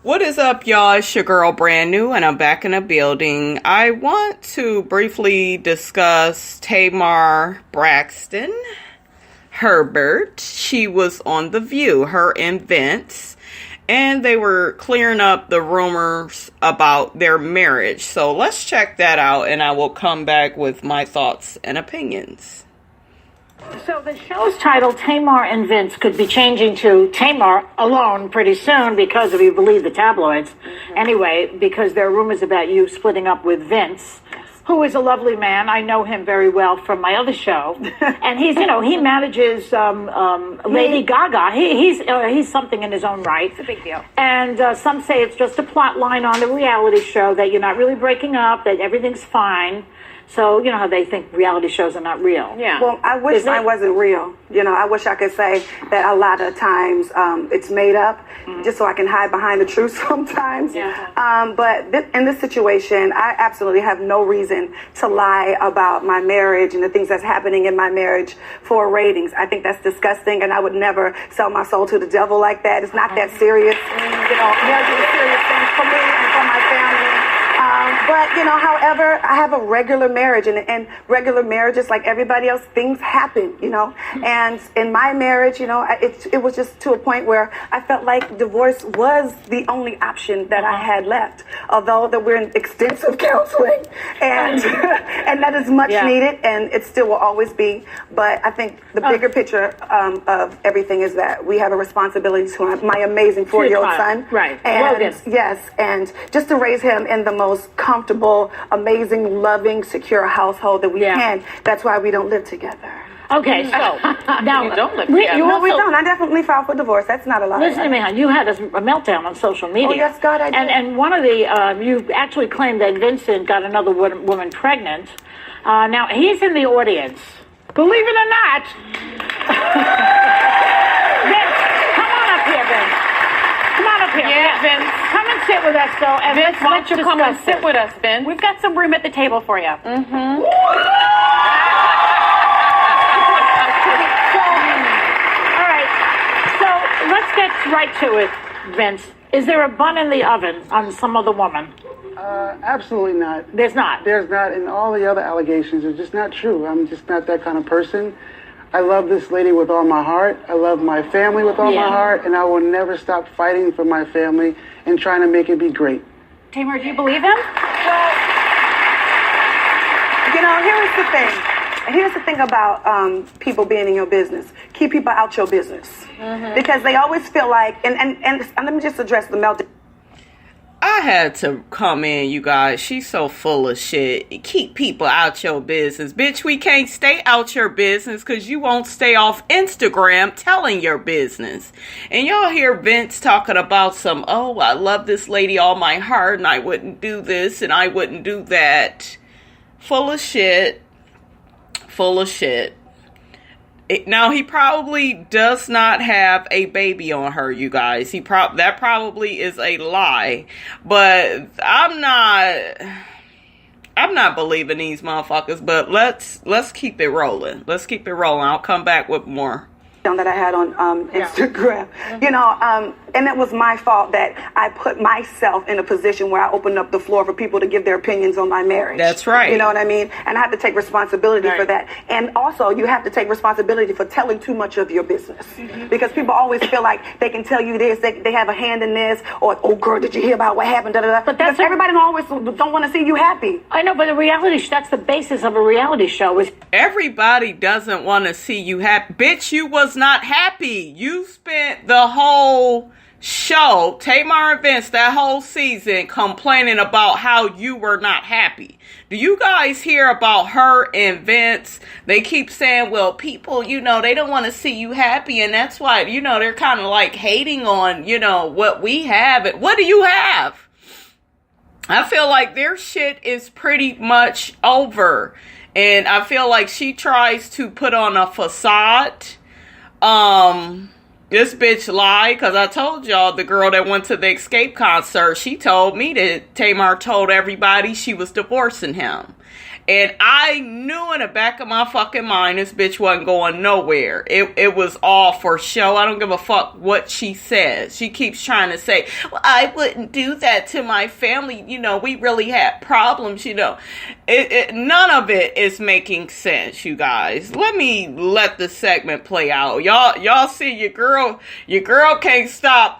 What is up, y'all? It's your girl, Brand New, and I'm back in the building. I want to briefly discuss Tamar Braxton Herbert. She was on The View, her and Vince, and they were clearing up the rumors about their marriage. So let's check that out, and I will come back with my thoughts and opinions. So the show's title, Tamar and Vince, could be changing to Tamar Alone pretty soon because if you believe the tabloids. Mm-hmm. Anyway, because there are rumors about you splitting up with Vince, who is a lovely man. I know him very well from my other show. And he's, he manages Lady Gaga. He's something in his own right. It's a big deal. And some say it's just a plot line on the reality show, that you're not really breaking up, that everything's fine. So, you know how they think reality shows are not real. Yeah. Well, I wish mine wasn't real. I wish I could say that a lot of times it's made up, just so I can hide behind the truth sometimes. Yeah. But in this situation, I absolutely have no reason to lie about my marriage and the things that's happening in my marriage for ratings. I think that's disgusting, and I would never sell my soul to the devil like that. It's not that serious. Marriage is a serious thing for me and for my family. But, however, I have a regular marriage, and regular marriages, like everybody else, things happen, And in my marriage, it was just to a point where I felt like divorce was the only option that I had left, although that we're in extensive counseling, and and that is much needed, and it still will always be. But I think the bigger picture of everything is that we have a responsibility to my amazing 4-year-old son. Right. And Logan. yes, and just to raise him in the most comfortable, amazing, loving, secure household that we can. That's why we don't live together. Okay, so now you don't live together. No, we don't. I definitely filed for divorce. That's not a lie. Listen to me, hon. You had a meltdown on social media. Oh, yes, God, I did. And one of the, you actually claimed that Vincent got another woman pregnant. Now, he's in the audience. Believe it or not. Vince, come on up here, Vince. Come on up here. Yeah, Vince. Come and sit with us, though. And Vince, why don't you come and sit this. with us, Vince? We've got some room at the table for you. Mm-hmm. All right. So let's get right to it, Vince. Is there a bun in the oven on some other woman? Absolutely not. There's not. There's not, and all the other allegations are just not true. I'm just not that kind of person. I love this lady with all my heart. I love my family with all my heart, and I will never stop fighting for my family and trying to make it be great. Tamar, do you believe him? Well, here's the thing about people being in your business. Keep people out your business. Mm-hmm. Because they always feel like, and let me just address the meltdown. I had to come in, you guys. She's so full of shit. Keep people out your business. Bitch, we can't stay out your business because you won't stay off Instagram telling your business. And y'all hear Vince talking about I love this lady all my heart and I wouldn't do this and I wouldn't do that. Full of shit. Full of shit. Now, he probably does not have a baby on her, you guys. That probably is a lie. But I'm not believing these motherfuckers. But let's keep it rolling. Let's keep it rolling. I'll come back with more. That I had on Instagram, and it was my fault that I put myself in a position where I opened up the floor for people to give their opinions on my marriage. That's right. You know what I mean? And I have to take responsibility for that. And also, you have to take responsibility for telling too much of your business. Mm-hmm. Because people always feel like they can tell you this, they have a hand in this, or, oh, girl, did you hear about what happened? Da, da, da. But because everybody always don't want to see you happy. I know, but that's the basis of a reality show. Is everybody doesn't want to see you happy. Bitch, you was not happy. You spent the whole show, Tamar and Vince, that whole season complaining about how you were not happy. Do you guys hear about her and Vince? They keep saying, well, people, they don't want to see you happy, and that's why, they're kind of like hating on, what we have. What do you have? I feel like their shit is pretty much over. And I feel like she tries to put on a facade. This bitch lied, because I told y'all the girl that went to the Escape concert, she told me that Tamar told everybody she was divorcing him. And I knew in the back of my fucking mind this bitch wasn't going nowhere. It was all for show. I don't give a fuck what she says. She keeps trying to say, well, I wouldn't do that to my family. You know, we really had problems, you know. None of it is making sense, you guys. Let the segment play out. Y'all see your girl can't stop.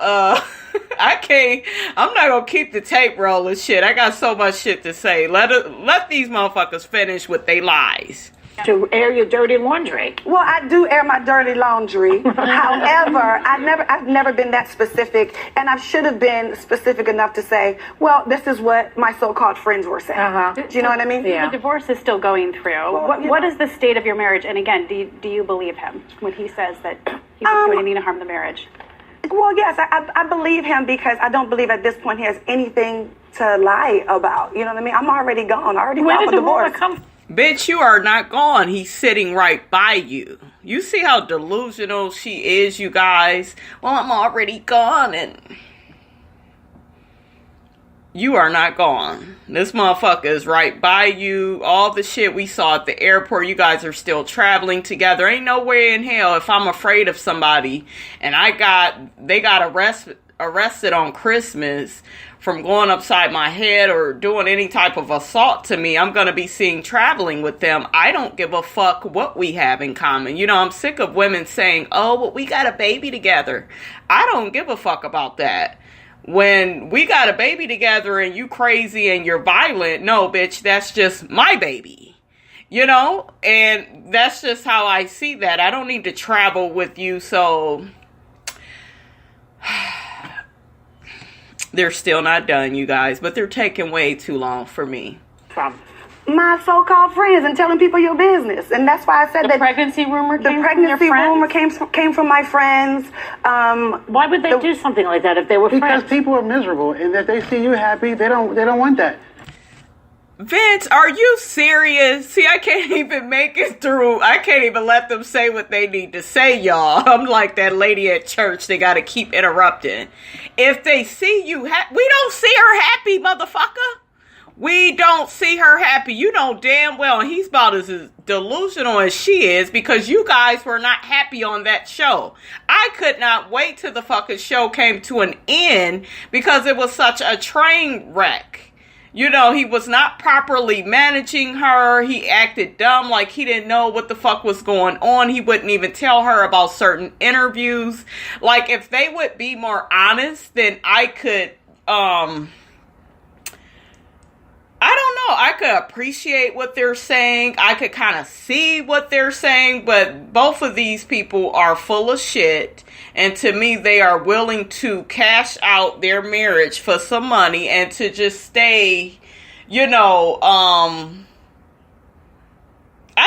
I'm not gonna keep the tape rolling shit. I got so much shit to say. Let these motherfuckers finish with their lies. To air your dirty laundry. Well, I do air my dirty laundry. However, I've never been that specific, and I should have been specific enough to say, well, this is what my so-called friends were saying. Do you know what I mean? The divorce is still going through. Well, what is the state of your marriage? And again, do you believe him when he says that he's not doing anything to harm the marriage? Well, yes, I believe him because I don't believe at this point he has anything to lie about. You know what I mean? I'm already gone. I already filed for divorce. Bitch, you are not gone. He's sitting right by you. You see how delusional she is, you guys? Well, I'm already gone, and you are not gone. This motherfucker is right by you. All the shit we saw at the airport, you guys are still traveling together. Ain't no way in hell if I'm afraid of somebody and they got arrested on Christmas from going upside my head or doing any type of assault to me, I'm going to be seen traveling with them. I don't give a fuck what we have in common. You know, I'm sick of women saying, oh, well, we got a baby together. I don't give a fuck about that. When we got a baby together and you crazy and you're violent, no, bitch, that's just my baby. You know? And that's just how I see that. I don't need to travel with you, so they're still not done, you guys, but they're taking way too long for me. From my so-called friends and telling people your business, and that's why I said The pregnancy rumor came from my friends. why would they do something like that if they were Because friends? people are miserable, and if they see you happy, they don't want that. Vince, are you serious? See, I can't even make it through. I can't even let them say what they need to say, y'all. I'm like that lady at church. They got to keep interrupting. If they see you happy, we don't see her happy, motherfucker. We don't see her happy. You know damn well, and he's about as delusional as she is because you guys were not happy on that show. I could not wait till the fucking show came to an end because it was such a train wreck. You know, he was not properly managing her. He acted dumb, like he didn't know what the fuck was going on. He wouldn't even tell her about certain interviews. Like, if they would be more honest, then I could, I don't know. I could appreciate what they're saying. I could kind of see what they're saying. But both of these people are full of shit. And to me, they are willing to cash out their marriage for some money and to just stay, you know, I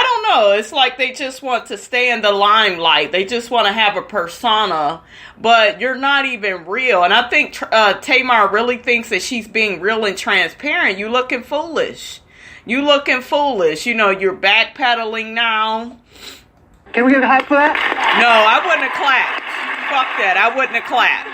don't know. It's like they just want to stay in the limelight. They just want to have a persona, but you're not even real. And I think Tamar really thinks that she's being real and transparent. You looking foolish. You looking foolish. You know, you're backpedaling now. Can we get a hype for that? No, I wouldn't have clapped. Fuck that. I wouldn't have clapped.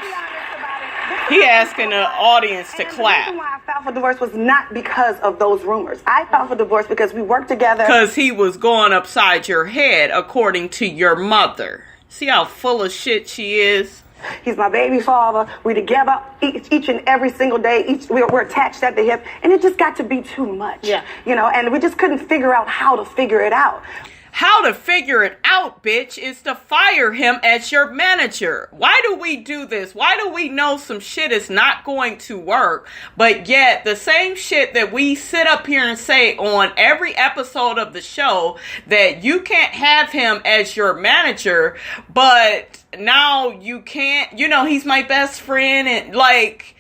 He asking the audience to clap. The reason why I filed for divorce was not because of those rumors. I filed for divorce because we worked together. Because he was going upside your head, according to your mother. See how full of shit she is? He's my baby father. We together each and every single day. We're attached at the hip. And it just got to be too much. Yeah. You know, and we just couldn't figure out how to figure it out. How to figure it out, bitch, is to fire him as your manager. Why do we do this? Why do we know some shit is not going to work, but yet the same shit that we sit up here and say on every episode of the show that you can't have him as your manager, but now you can't, you know, he's my best friend and like,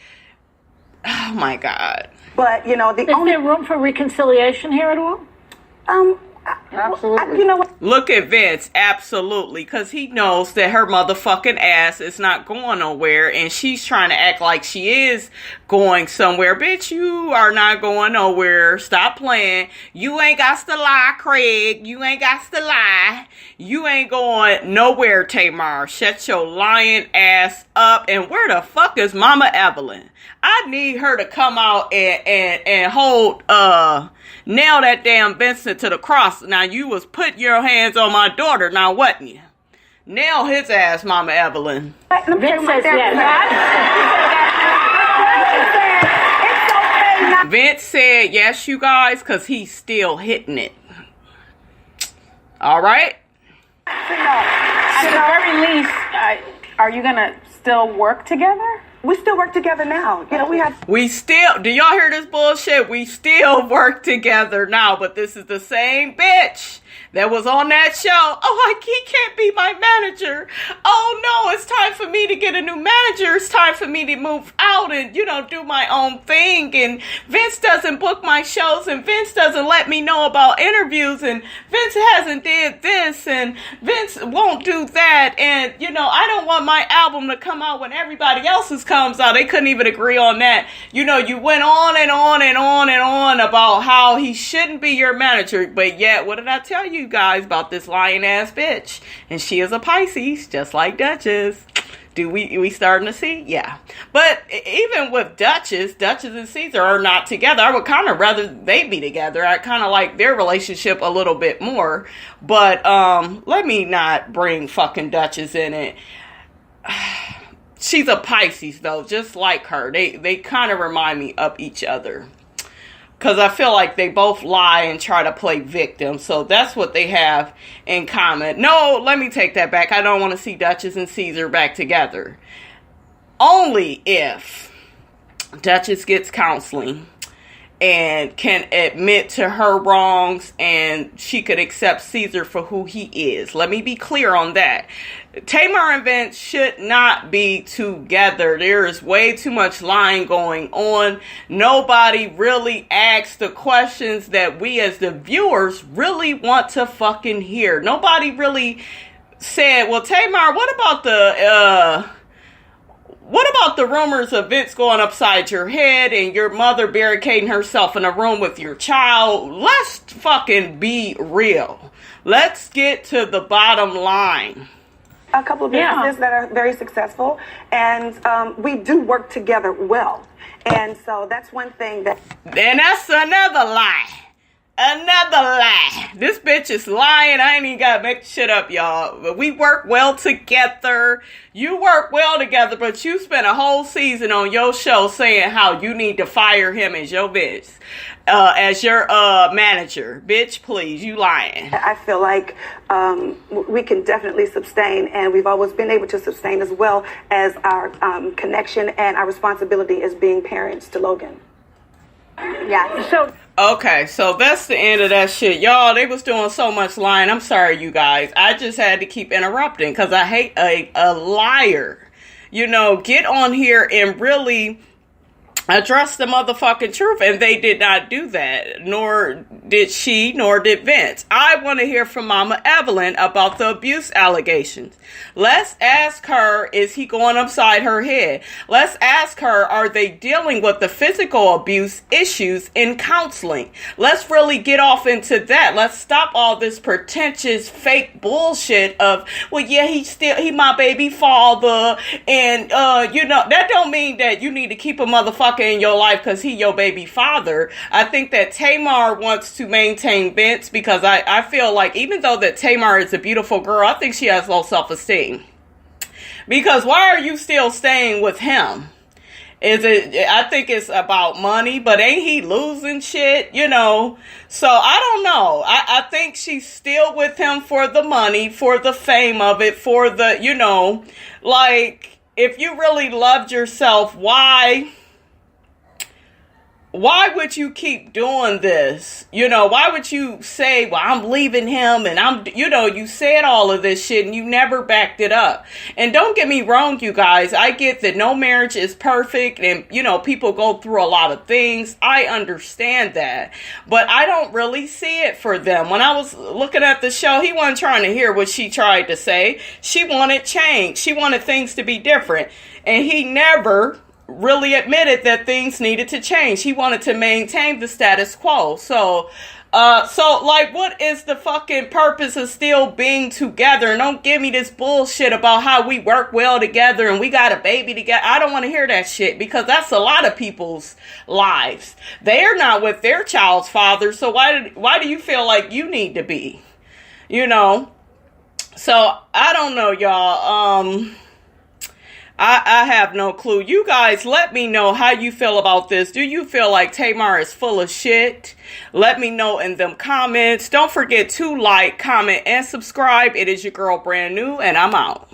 oh my God. But, you know, Is there room for reconciliation here at all? Absolutely. You know what? Look at Vince, absolutely, because he knows that her motherfucking ass is not going nowhere, and she's trying to act like she is going somewhere. Bitch, you are not going nowhere. Stop playing. You ain't got to lie, Craig. You ain't got to lie. You ain't going nowhere, Tamar. Shut your lying ass up. And where the fuck is Mama Evelyn? I need her to come out and hold, nail that damn Vincent to the cross. Now, you was putting your hands on my daughter, now wasn't you? Nail his ass, Mama Evelyn. Vince says yes. Vince said yes, you guys, because he's still hitting it. All right? At the very least, are you going to still work together? We still work together now. You know, we still, do y'all hear this bullshit? We still work together now, but this is the same bitch that was on that show. Oh, he can't be my manager. Oh no, it's time for me to get a new manager. It's time for me to move out and, you know, do my own thing. And Vince doesn't book my shows, and Vince doesn't let me know about interviews, and Vince hasn't did this, and Vince won't do that. And, you know, I don't want my album to come out when everybody else's comes out. They couldn't even agree on that. You know, you went on and on and on and on about how he shouldn't be your manager, but yet, what did I tell you guys about this lying ass bitch? And she is a Pisces, just like Duchess. Do we starting to see? Yeah. But even with Duchess and Caesar are not together. I would kind of rather they be together. I kind of like their relationship a little bit more. But let me not bring fucking Duchess in it. She's a Pisces, though, just like her. They kind of remind me of each other. Because I feel like they both lie and try to play victim. So that's what they have in common. No, let me take that back. I don't want to see Duchess and Caesar back together. Only if Duchess gets counseling and can admit to her wrongs, and she could accept Caesar for who he is. Let me be clear on that. Tamar and Vince should not be together. There is way too much lying going on. Nobody really asks the questions that we as the viewers really want to fucking hear. Nobody really said, well, Tamar, what about the rumors of Vince going upside your head and your mother barricading herself in a room with your child? Let's fucking be real. Let's get to the bottom line. A couple of businesses that are very successful, and we do work together well. And so that's one thing that... And that's another lie. Another lie. This bitch is lying. I ain't even gotta make shit up, y'all. But we work well together. You work well together, but you spent a whole season on your show saying how you need to fire him as your bitch. As your manager. Bitch, please, you lying. I feel like we can definitely sustain, and we've always been able to sustain as well as our connection and our responsibility as being parents to Logan. Yeah. Okay, so that's the end of that shit. Y'all, they was doing so much lying. I'm sorry, you guys. I just had to keep interrupting because I hate a liar. You know, get on here and really address the motherfucking truth, and they did not do that, nor did she, nor did Vince. I want to hear from Mama Evelyn about the abuse allegations. Let's ask her, is he going upside her head? Let's ask her, are they dealing with the physical abuse issues in counseling? Let's really get off into that. Let's stop all this pretentious fake bullshit of, well, yeah, he my baby father, and you know, that don't mean that you need to keep a motherfucker in your life because he your baby father. I think that Tamar wants to maintain Vince because I feel like even though that Tamar is a beautiful girl, I think she has low self-esteem. Because why are you still staying with him? I think it's about money, but ain't he losing shit, you know? So I don't know. I think she's still with him for the money, for the fame of it, for the, you know, like, if you really loved yourself, why why would you keep doing this? You know, why would you say, well, I'm leaving him and you said all of this shit and you never backed it up. And don't get me wrong, you guys, I get that no marriage is perfect and, people go through a lot of things. I understand that, but I don't really see it for them. When I was looking at the show, he wasn't trying to hear what she tried to say. She wanted change. She wanted things to be different. And he never really admitted that things needed to change. He wanted to maintain the status quo. So what is the fucking purpose of still being together? And don't give me this bullshit about how we work well together and we got a baby together. I don't want to hear that shit, because that's a lot of people's lives. They're not with their child's father, so why do you feel like you need to be? So I don't know, y'all. I have no clue. You guys, let me know how you feel about this. Do you feel like Tamar is full of shit? Let me know in them comments. Don't forget to like, comment, and subscribe. It is your girl, Brand New, and I'm out.